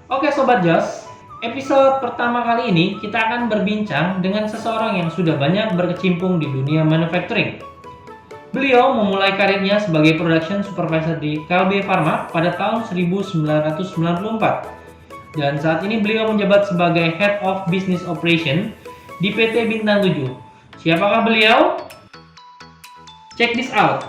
Oke Sobat Jos, episode pertama kali ini kita akan berbincang dengan seseorang yang sudah banyak berkecimpung di dunia manufacturing. Beliau memulai karirnya sebagai production supervisor di Kalbe Pharma pada tahun 1994 dan saat ini beliau menjabat sebagai Head of Business Operation di PT Bintang 7. Siapakah beliau? Check this out.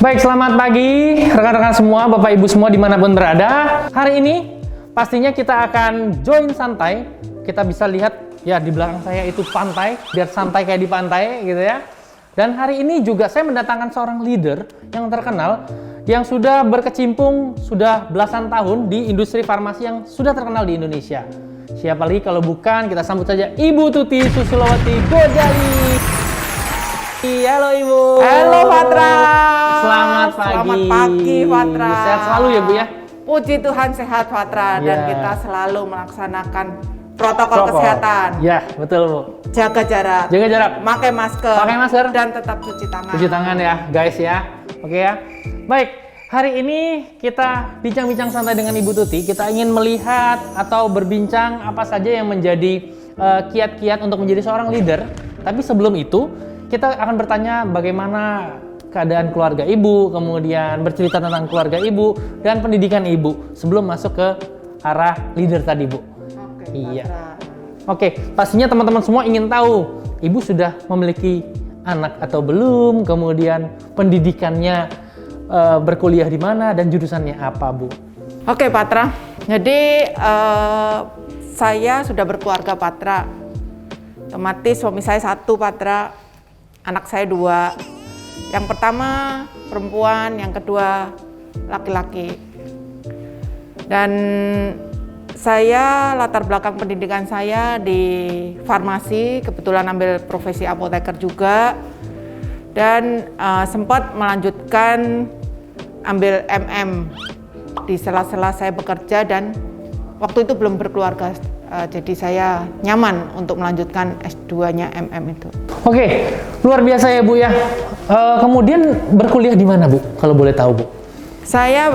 Baik, selamat pagi rekan-rekan semua, Bapak Ibu semua dimanapun berada. Hari ini pastinya kita akan join santai. Kita bisa lihat ya di belakang saya itu pantai, biar santai kayak di pantai gitu ya. Dan hari ini juga saya mendatangkan seorang leader yang terkenal, yang sudah berkecimpung sudah belasan tahun di industri farmasi yang sudah terkenal di Indonesia. Siapa lagi kalau bukan, kita sambut saja Ibu Tuti Susilowati Gojali. Halo Ibu. Halo Fatra. Selamat pagi. Selamat pagi Fatra. Sehat selalu ya Bu ya. Puji Tuhan sehat Fatra dan kita selalu melaksanakan protokol kesehatan. Ya, betul Bu. Jaga jarak. Jaga jarak. Pakai masker. Pakai masker dan tetap cuci tangan. Cuci tangan ya, guys ya. Oke ya. Baik, hari ini kita bincang-bincang santai dengan Ibu Tuti. Kita ingin melihat atau berbincang apa saja yang menjadi kiat-kiat untuk menjadi seorang leader. Tapi sebelum itu, kita akan bertanya bagaimana keadaan keluarga Ibu, kemudian bercerita tentang keluarga Ibu dan pendidikan Ibu sebelum masuk ke arah leader tadi Bu. Oke, iya. Fatra. Oke, pastinya teman-teman semua ingin tahu Ibu sudah memiliki anak atau belum, kemudian pendidikannya berkuliah di mana dan jurusannya apa Bu? Oke Patra, jadi saya sudah berkeluarga Patra. Otomatis suami saya satu Patra, anak saya dua. Yang pertama perempuan, yang kedua laki-laki. Dan saya latar belakang pendidikan saya di farmasi, kebetulan ambil profesi apoteker juga. Dan sempat melanjutkan ambil MM di sela-sela saya bekerja dan waktu itu belum berkeluarga. Jadi saya nyaman untuk melanjutkan S2-nya MM itu. Oke, luar biasa ya Bu ya. Kemudian berkuliah di mana Bu, kalau boleh tahu Bu? Saya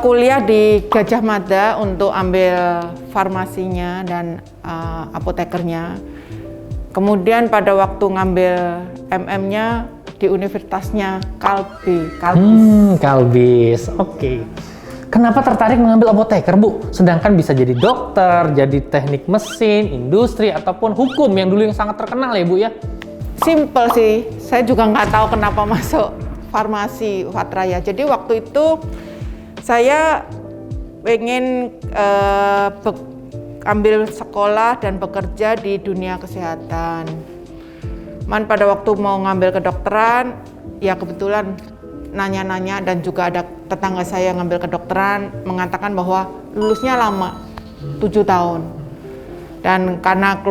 kuliah di Gajah Mada untuk ambil farmasinya dan apotekernya. Kemudian pada waktu ngambil MM-nya di universitasnya Kalbe. Kalbis, oke. Kenapa tertarik mengambil apoteker Bu? Sedangkan bisa jadi dokter, jadi teknik mesin, industri, ataupun hukum yang dulu yang sangat terkenal ya Bu ya? Simple sih, saya juga nggak tahu kenapa masuk farmasi Fatra ya. Jadi waktu itu saya pengen ambil sekolah dan bekerja di dunia kesehatan. Pada waktu mau ngambil kedokteran, ya kebetulan nanya-nanya dan juga ada tetangga saya yang ngambil kedokteran mengatakan bahwa lulusnya lama, 7 tahun. Dan karena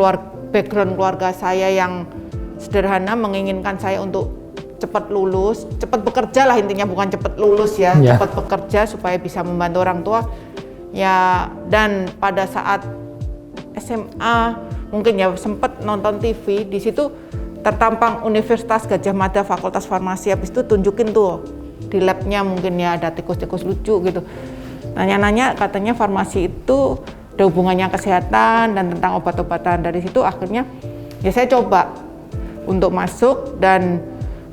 background keluarga saya yang sederhana menginginkan saya untuk cepat lulus, cepat bekerja lah intinya, bukan cepat lulus ya, cepat bekerja supaya bisa membantu orang tua. Ya, dan pada saat SMA mungkin ya sempat nonton TV, di situ tertampang Universitas Gajah Mada Fakultas Farmasi, habis itu tunjukin tuh di labnya mungkin ya ada tikus-tikus lucu gitu. Nanya-nanya katanya farmasi itu ada hubungannya kesehatan dan tentang obat-obatan. Dari situ akhirnya ya saya coba untuk masuk dan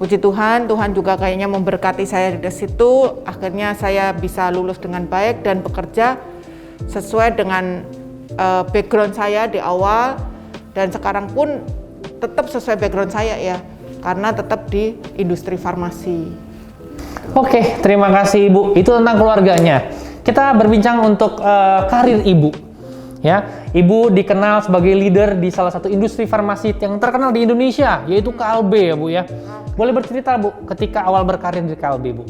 puji Tuhan, Tuhan juga kayaknya memberkati saya di situ. Akhirnya saya bisa lulus dengan baik dan bekerja sesuai dengan background saya di awal, dan sekarang pun tetap sesuai background saya ya, karena tetap di industri farmasi. Oke, terima kasih Ibu. Itu tentang keluarganya. Kita berbincang untuk karir Ibu. Ya, Ibu dikenal sebagai leader di salah satu industri farmasi yang terkenal di Indonesia, yaitu Kalbe ya Bu ya. Boleh bercerita Bu, ketika awal berkarir di Kalbe Bu?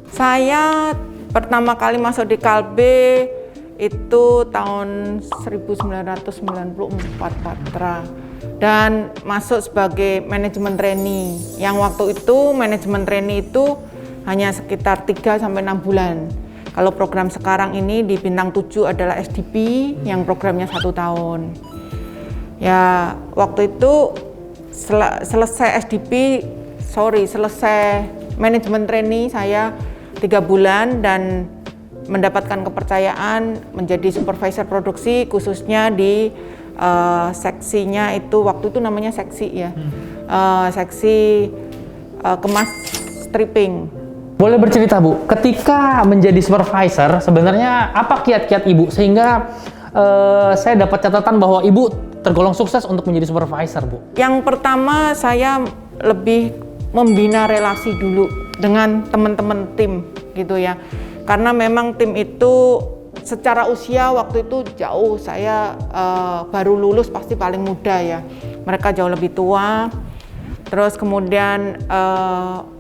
Saya pertama kali masuk di Kalbe itu tahun 1994 Patra. Dan masuk sebagai manajemen trainee, yang waktu itu manajemen trainee itu hanya sekitar 3-6 bulan. Kalau program sekarang ini di Bintang 7 adalah SDP yang programnya 1 tahun. Ya waktu itu selesai SDP selesai manajemen trainee saya 3 bulan dan mendapatkan kepercayaan menjadi supervisor produksi, khususnya di seksinya itu waktu itu namanya seksi ya, seksi kemas stripping. Boleh bercerita Bu, ketika menjadi supervisor sebenarnya apa kiat-kiat Ibu sehingga saya dapat catatan bahwa Ibu tergolong sukses untuk menjadi supervisor Bu? Yang pertama saya lebih membina relasi dulu dengan teman-teman tim gitu ya, karena memang tim itu secara usia waktu itu jauh, saya baru lulus pasti paling muda ya, mereka jauh lebih tua. Terus kemudian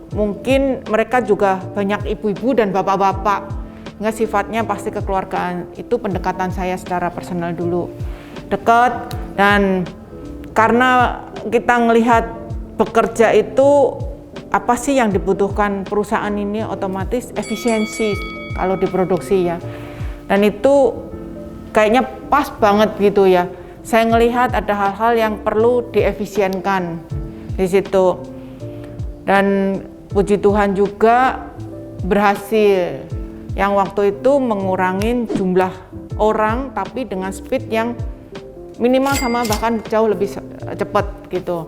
mungkin mereka juga banyak ibu-ibu dan bapak-bapak, nggak sifatnya pasti kekeluargaan. Itu pendekatan saya secara personal dulu, dekat. Dan karena kita ngelihat bekerja itu apa sih yang dibutuhkan perusahaan ini, otomatis efisiensi kalau diproduksi ya. Dan itu kayaknya pas banget gitu ya. Saya ngelihat ada hal-hal yang perlu diefisienkan di situ. Dan puji Tuhan juga berhasil. Yang waktu itu mengurangi jumlah orang tapi dengan speed yang minimal sama bahkan jauh lebih cepat gitu.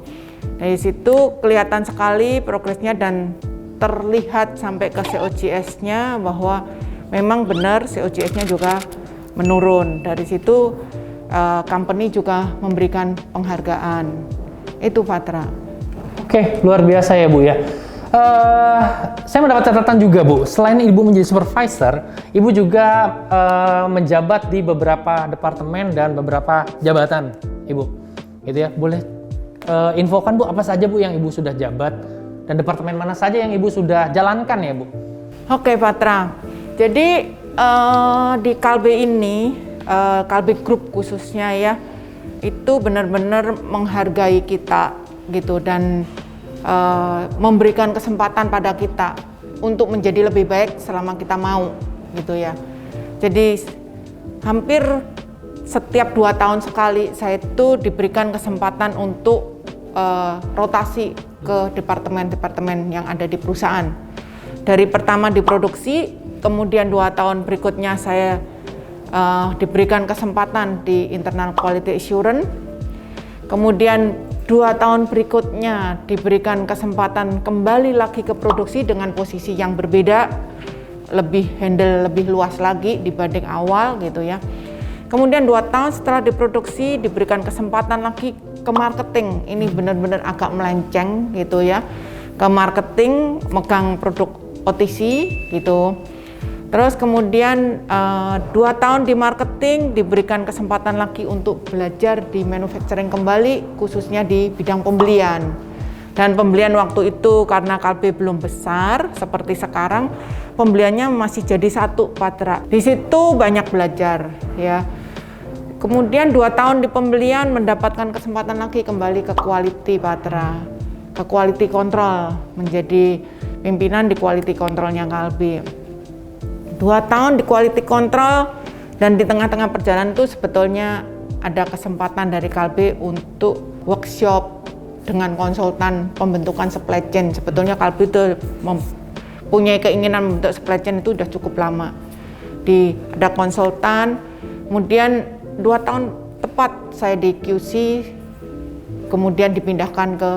Dari situ kelihatan sekali progresnya dan terlihat sampai ke COGS-nya bahwa memang benar COGS-nya juga menurun. Dari situ company juga memberikan penghargaan. Itu Patra. Oke, luar biasa ya Bu ya. Saya mendapat catatan juga Bu, selain Ibu menjadi supervisor, Ibu juga menjabat di beberapa departemen dan beberapa jabatan Ibu. Gitu ya, boleh infokan Bu apa saja Bu yang Ibu sudah jabat dan departemen mana saja yang Ibu sudah jalankan ya Bu? Oke Patra, jadi di Kalbe ini, Kalbe Group khususnya ya, itu benar-benar menghargai kita gitu dan memberikan kesempatan pada kita untuk menjadi lebih baik selama kita mau gitu ya. Jadi hampir setiap 2 tahun sekali saya itu diberikan kesempatan untuk rotasi ke departemen-departemen yang ada di perusahaan. Dari pertama di produksi, kemudian 2 tahun berikutnya saya diberikan kesempatan di internal quality assurance, kemudian 2 tahun berikutnya diberikan kesempatan kembali lagi ke produksi dengan posisi yang berbeda, handle lebih luas lagi dibanding awal gitu ya. Kemudian 2 tahun setelah diproduksi diberikan kesempatan lagi ke marketing. Ini benar-benar agak melenceng gitu ya. Ke marketing, megang produk OTC gitu. Terus kemudian 2 tahun di marketing diberikan kesempatan lagi untuk belajar di manufacturing kembali, khususnya di bidang pembelian. Dan pembelian waktu itu karena Kalbe belum besar seperti sekarang, pembeliannya masih jadi 1 Patra. Di situ banyak belajar ya. Kemudian 2 tahun di pembelian mendapatkan kesempatan lagi kembali ke quality Patra, ke quality control, menjadi pimpinan di quality controlnya Kalbe. 2 tahun di quality control dan di tengah-tengah perjalanan itu sebetulnya ada kesempatan dari Kalbe untuk workshop dengan konsultan pembentukan supply chain. Sebetulnya Kalbe itu mempunyai keinginan membentuk supply chain itu udah cukup lama. Ada konsultan, kemudian 2 tahun tepat saya di QC, kemudian dipindahkan ke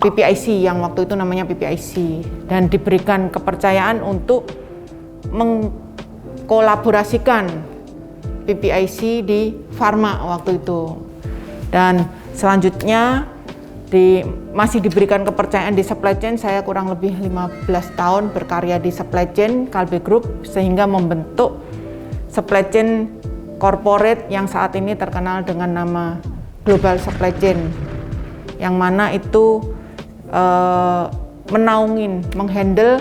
PPIC yang waktu itu namanya PPIC dan diberikan kepercayaan untuk mengkolaborasikan PPIC di Pharma waktu itu. Dan selanjutnya masih diberikan kepercayaan di supply chain. Saya kurang lebih 15 tahun berkarya di supply chain Kalbe Group sehingga membentuk supply chain corporate yang saat ini terkenal dengan nama Global Supply Chain, yang mana itu menghandle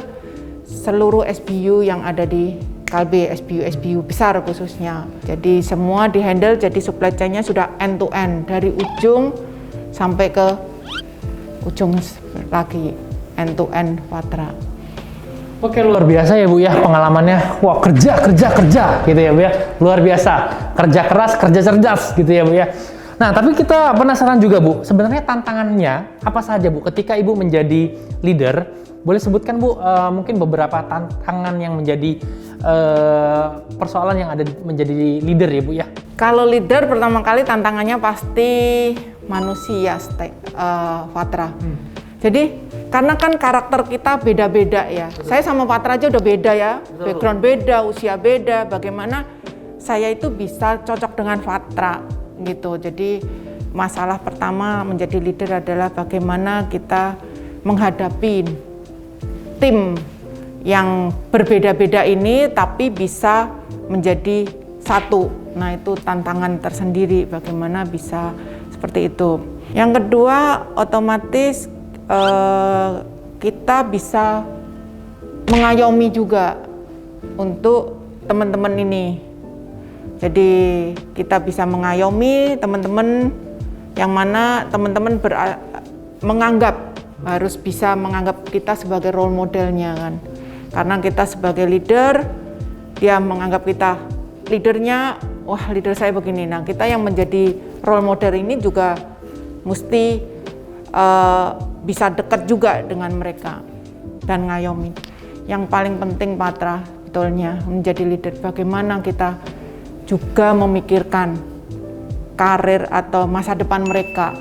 seluruh SBU yang ada di Kalbe, SBU besar khususnya. Jadi semua dihandle, jadi supply chain-nya sudah end to end dari ujung sampai ke ujung lagi, end to end Patra. Oke, luar biasa ya Bu ya pengalamannya. Wah, kerja gitu ya Bu ya. Luar biasa. Kerja keras, kerja cerdas gitu ya Bu ya. Nah, tapi kita penasaran juga Bu, sebenarnya tantangannya apa saja Bu ketika Ibu menjadi leader? Boleh sebutkan Bu mungkin beberapa tantangan yang menjadi persoalan yang ada menjadi leader ya Bu ya? Kalau leader pertama kali tantangannya pasti manusia, Patra. Jadi karena kan karakter kita beda-beda ya. Saya sama Patra aja udah beda ya, background beda, usia beda. Bagaimana saya itu bisa cocok dengan Patra gitu. Jadi masalah pertama menjadi leader adalah bagaimana kita menghadapi tim yang berbeda-beda ini tapi bisa menjadi satu. Nah, itu tantangan tersendiri bagaimana bisa seperti itu. Yang kedua, otomatis kita bisa mengayomi juga untuk teman-teman ini. Jadi kita bisa mengayomi teman-teman yang mana teman-teman menganggap harus bisa menganggap kita sebagai role modelnya kan. Karena kita sebagai leader, dia menganggap kita leadernya, wah leader saya begini. Nah, kita yang menjadi role model ini juga mesti bisa dekat juga dengan mereka dan ngayomi. Yang paling penting Patra, betulnya menjadi leader, bagaimana kita juga memikirkan karir atau masa depan mereka,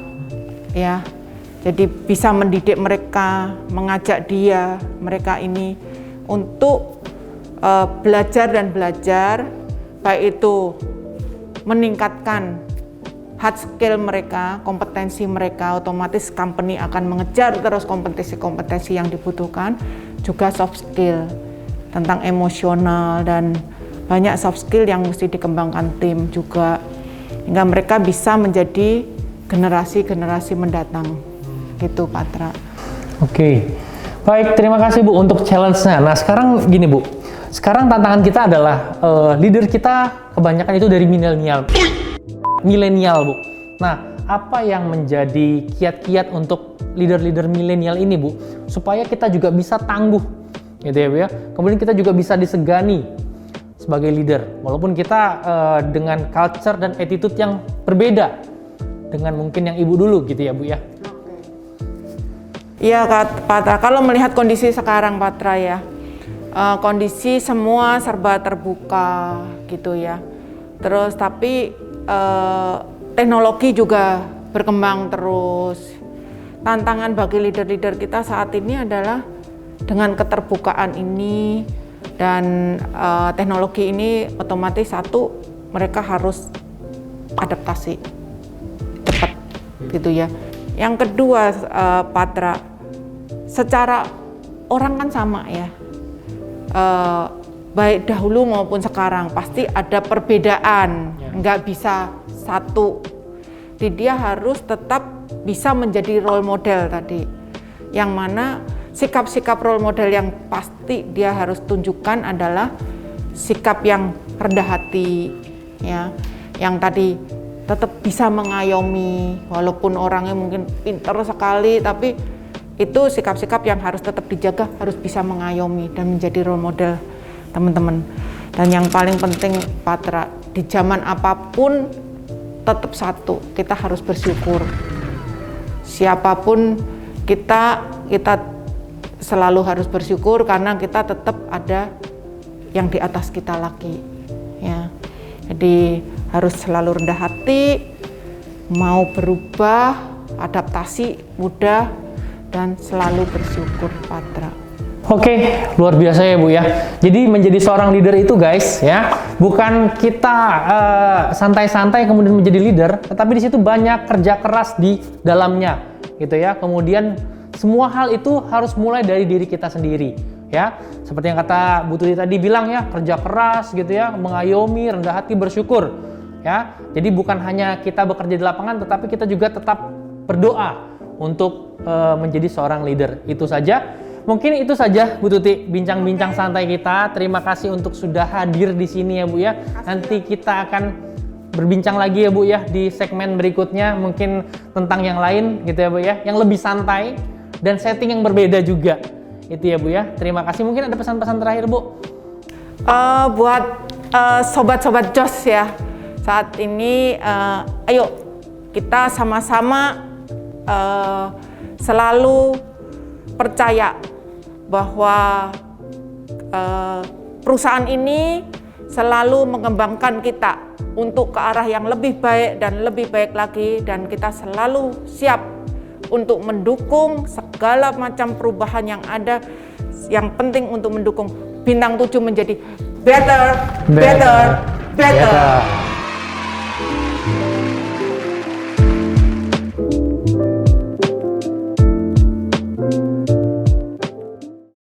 ya. Jadi bisa mendidik mereka, mengajak mereka ini untuk belajar dan belajar, baik itu meningkatkan hard skill mereka, kompetensi mereka, otomatis company akan mengejar terus kompetensi-kompetensi yang dibutuhkan, juga soft skill tentang emosional dan banyak soft skill yang mesti dikembangkan tim juga, hingga mereka bisa menjadi generasi-generasi mendatang, gitu Patra. Oke, baik, terima kasih Bu untuk challenge-nya. Nah sekarang gini Bu, sekarang tantangan kita adalah leader kita kebanyakan itu dari milenial Bu. Nah, apa yang menjadi kiat-kiat untuk leader-leader milenial ini Bu, supaya kita juga bisa tangguh, gitu ya Bu ya. Kemudian kita juga bisa disegani sebagai leader, walaupun kita dengan culture dan attitude yang berbeda dengan mungkin yang Ibu dulu, gitu ya Bu ya. Iya Patra, kalau melihat kondisi sekarang Patra ya, kondisi semua serba terbuka gitu ya. Terus tapi teknologi juga berkembang terus. Tantangan bagi leader-leader kita saat ini adalah dengan keterbukaan ini dan teknologi ini, otomatis satu, mereka harus adaptasi cepat gitu ya. Yang kedua Patra, secara orang kan sama ya, baik dahulu maupun sekarang pasti ada perbedaan, nggak bisa satu. Jadi dia harus tetap bisa menjadi role model tadi, yang mana sikap-sikap role model yang pasti dia harus tunjukkan adalah sikap yang rendah hati ya, yang tadi tetap bisa mengayomi walaupun orangnya mungkin pintar sekali, tapi itu sikap-sikap yang harus tetap dijaga, harus bisa mengayomi dan menjadi role model teman-teman. Dan yang paling penting Patra, di zaman apapun tetap satu, kita harus bersyukur. Siapapun kita selalu harus bersyukur karena kita tetap ada yang di atas kita lagi ya. Jadi harus selalu rendah hati, mau berubah, adaptasi mudah, dan selalu bersyukur Patra. Oke, luar biasa ya Bu ya. Jadi menjadi seorang leader itu guys ya, bukan kita santai-santai kemudian menjadi leader, tetapi di situ banyak kerja keras di dalamnya gitu ya. Kemudian semua hal itu harus mulai dari diri kita sendiri ya. Seperti yang kata Bu Tuti tadi bilang ya, kerja keras gitu ya, mengayomi, rendah hati, bersyukur ya. Jadi bukan hanya kita bekerja di lapangan, tetapi kita juga tetap berdoa untuk menjadi seorang leader. Itu saja. Mungkin itu saja Bu Tuti bincang-bincang santai kita. Terima kasih untuk sudah hadir di sini ya Bu ya. Nanti kita akan berbincang lagi ya Bu ya di segmen berikutnya, mungkin tentang yang lain gitu ya Bu ya, yang lebih santai dan setting yang berbeda juga. Itu ya Bu ya. Terima kasih. Mungkin ada pesan-pesan terakhir Bu? Buat sobat-sobat Jos ya, saat ini ayo kita sama-sama selalu percaya bahwa perusahaan ini selalu mengembangkan kita untuk ke arah yang lebih baik dan lebih baik lagi, dan kita selalu siap untuk mendukung segala macam perubahan yang ada. Yang penting untuk mendukung Bintang 7 menjadi better.